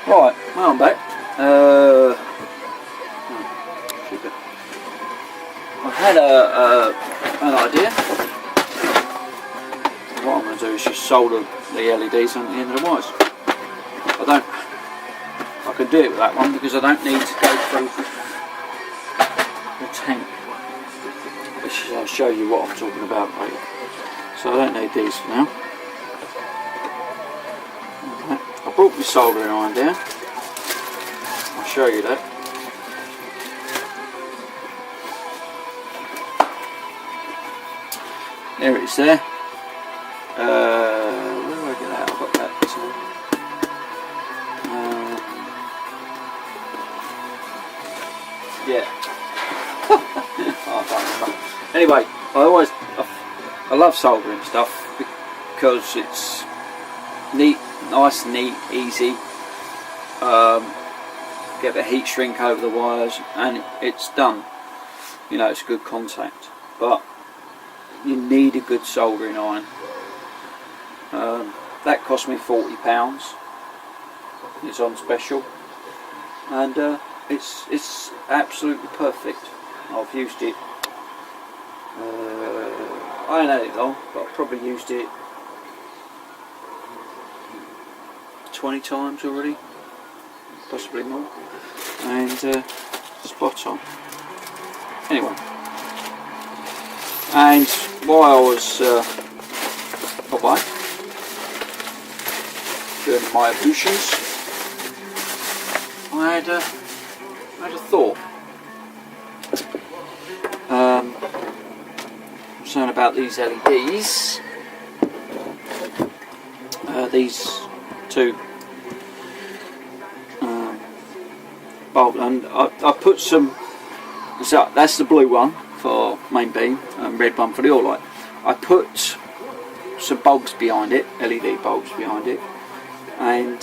Right, well, I'm back. I had an idea. What I'm going to do is just solder the LEDs on the end of the wires. I can do it with that one because I don't need to go through the tank. I'll show you what I'm talking about later. So I don't need these for now. Okay. I brought my soldering iron down. I'll show you that. There it is there. Where do I get that? I've got that. Yeah. Oh, I can't remember. Anyway, I love soldering stuff because it's neat, nice, neat, easy. Get the heat shrink over the wires, and it's done. You know, it's good contact, but you need a good soldering iron. That cost me £40. It's on special, and it's absolutely perfect. I've used it. I ain't had it long, but I've probably used it 20 times already, possibly more, and spot on. Anyway, and while I was away doing my ablutions, I had a thought. Saying about these LEDs, these two bulbs, and I put some. So that's the blue one for main beam and red one for the oil light. I put some bulbs behind it, LED bulbs behind it, and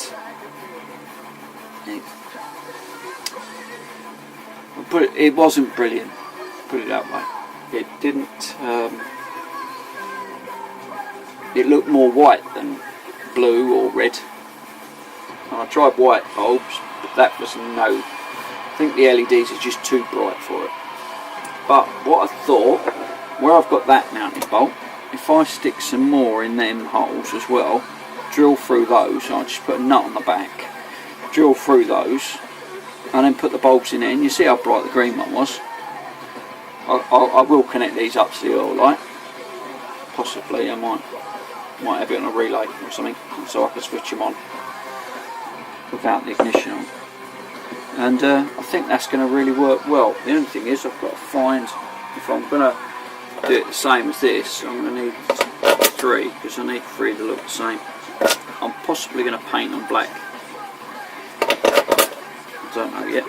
it wasn't brilliant, put it that way. It didn't, it looked more white than blue or red. And I tried white bulbs, but that was no. I think the LEDs are just too bright for it. But what I thought, where I've got that mounting bolt, if I stick some more in them holes as well, drill through those, I'll just put a nut on the back, drill through those, and then put the bulbs in there, and you see how bright the green one was. I will connect these up to the oil light. Possibly I might have it on a relay or something, so I can switch them on without the ignition on. And I think that's going to really work well. The only thing is, I've got to find, if I'm going to do it the same as this, I'm going to need 3, because I need 3 to look the same. I'm possibly going to paint them black. I don't know yet.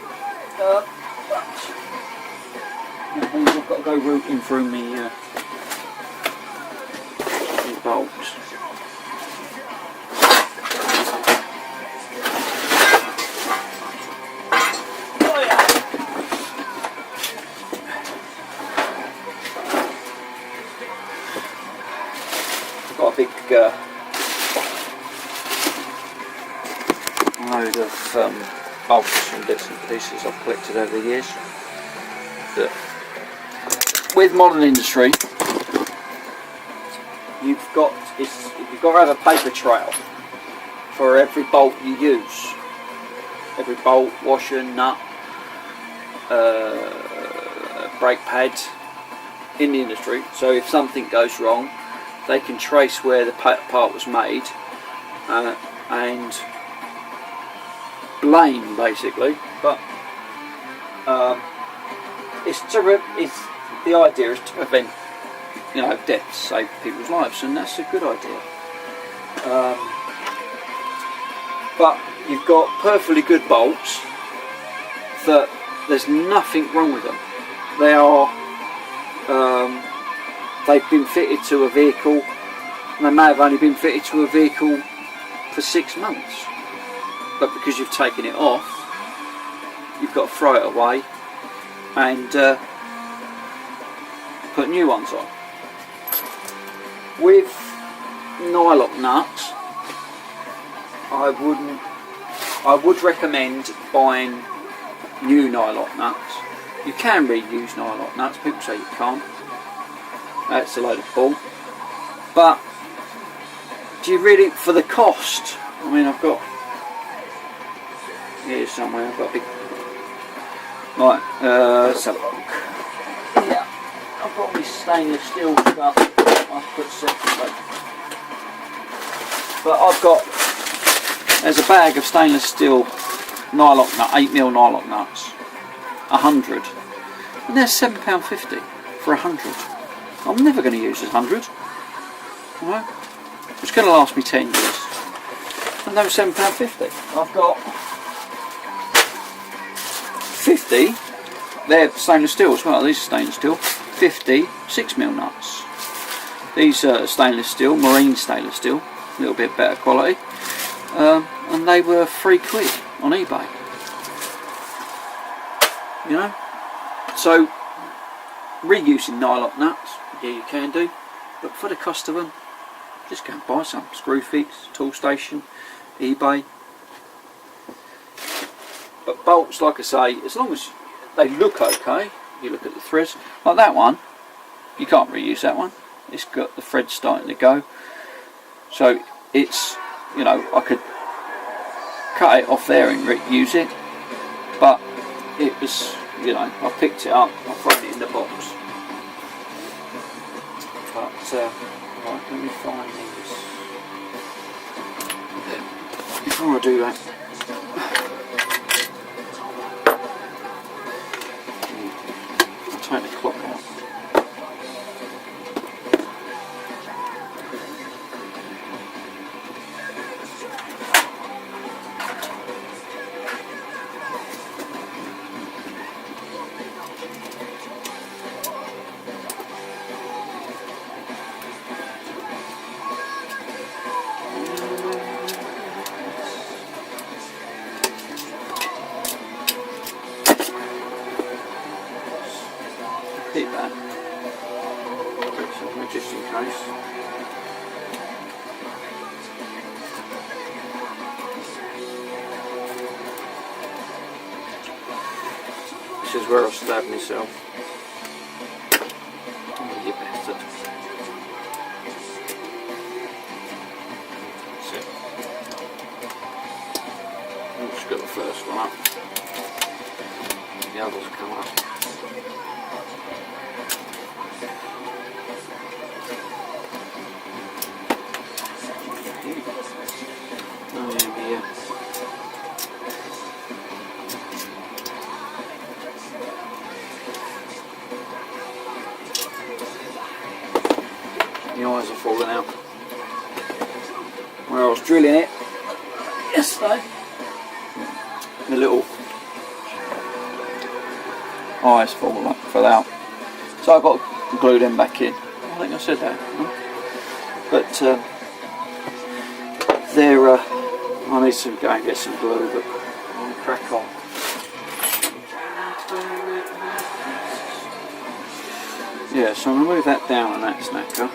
That means I've got to go rooting through me bulbs. Oh yeah. I've got a big load of bulbs and bits and pieces I've collected over the years. That with modern industry, you've got to have a paper trail for every bolt you use, every bolt, washer, nut, brake pad in the industry. So if something goes wrong, they can trace where the part was made and blame basically. But the idea is to prevent, you know, deaths, save people's lives, and that's a good idea. But you've got perfectly good bolts that there's nothing wrong with them. They are, they've been fitted to a vehicle, and they may have only been fitted to a vehicle for 6 months. But because you've taken it off, you've got to throw it away and put new ones on. With nylock nuts, I wouldn't I would recommend buying new nylock nuts. You can reuse nylock nuts, people say you can't. That's a load of bull. But do you really, for the cost, I mean, I've got, here somewhere, I've got a big, right, let's have a look. Yeah, I've got my stainless steel stuff, I've put separate. But I've got, there's a bag of stainless steel nylock nut, 8mm nylock nuts, 100, and they're £7.50 for 100. I'm never going to use 100. Right? It's going to last me 10 years. And those £7.50. I've got 50. They're stainless steel as well. These are stainless steel. 50 6mm nuts. These are stainless steel, marine stainless steel, a little bit better quality. And they were £3 on eBay. You know? So, reusing nylock nuts, yeah, you can do, but for the cost of them, just go and buy some. Screwfix, Toolstation, eBay. But bolts, like I say, as long as they look okay, you look at the threads, like that one, you can't reuse that one. It's got the threads starting to go. So it's, you know, I could cut it off there and use it, but it was, you know, I picked it up, I thrown it in the box. But, right, let me find these. Before I do that, I'll take the clock out. Keep that, just in case. This is where I stabbed myself. Oh, you bastard. That's it. I've just got the first one up. The others come up. The eyes are falling out. Where I was drilling it yesterday, the little eyes fell out. So I've got to glue them back in. I think I said that. But they're, I need to go and get some glue, but I'll crack on. Yeah, so I'm going to move that down on that snacker.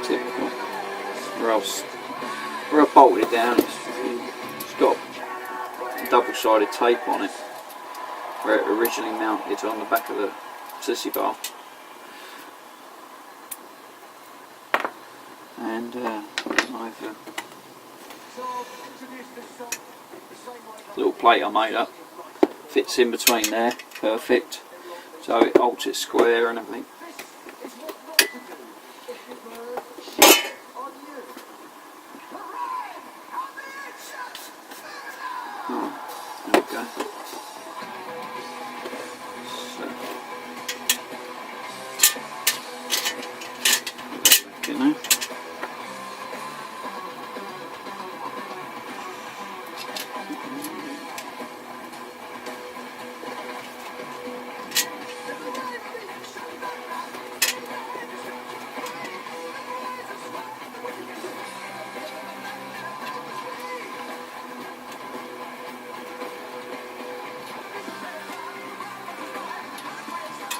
Typical. Where I bolted it down, it's got double-sided tape on it, where it originally mounted on the back of the sissy bar. And I've little plate I made up, fits in between there, perfect, so it holds it square and everything. Oh, there we go. So, you know.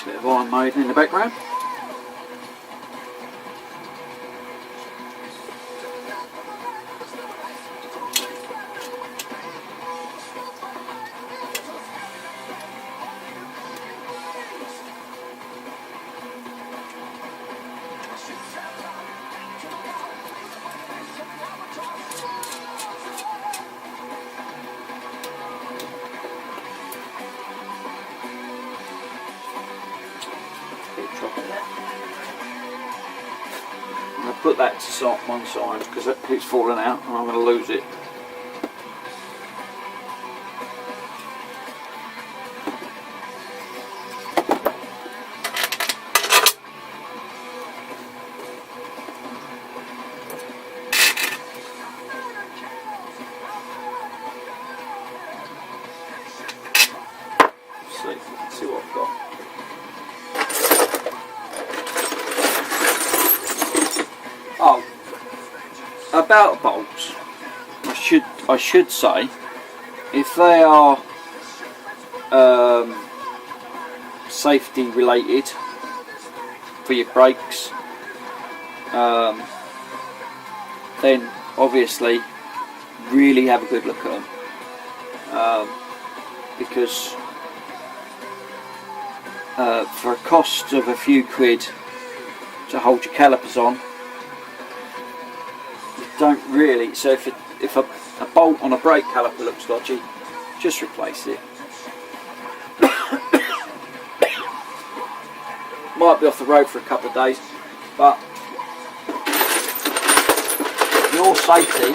Bit of Iron Maiden in the background. I'm going to put that to one side because it keeps falling out and I'm going to lose it. Let's see what I've got. Oh, about bolts, I should say, if they are safety related for your brakes, then obviously really have a good look at them, because for a cost of a few quid to hold your calipers on, you don't really. So if a bolt on a brake caliper looks dodgy, just replace it. Might be off the road for a couple of days, but your safety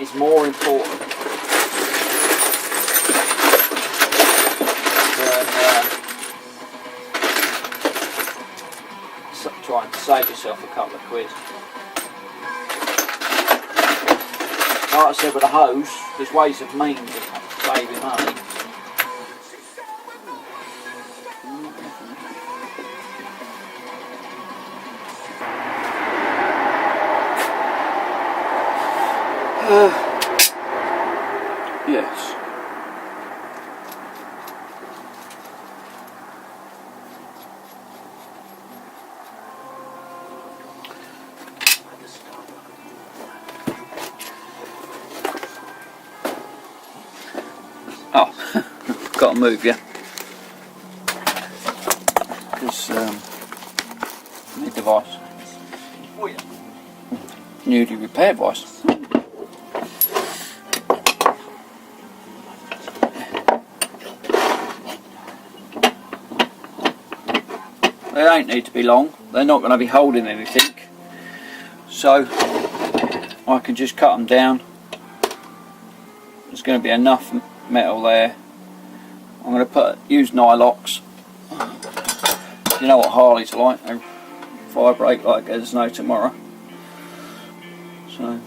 is more important than trying to save yourself a couple of quid. Like I said with a hose, there's ways of means of saving money. Yes. Oh, got to move, yeah. Because new device. Oh yeah. Newly repaired device. They don't need to be long. They're not going to be holding anything, so I can just cut them down. There's going to be enough metal there. I'm going to use nylox. You know what Harleys are like, they vibrate like there's no tomorrow. So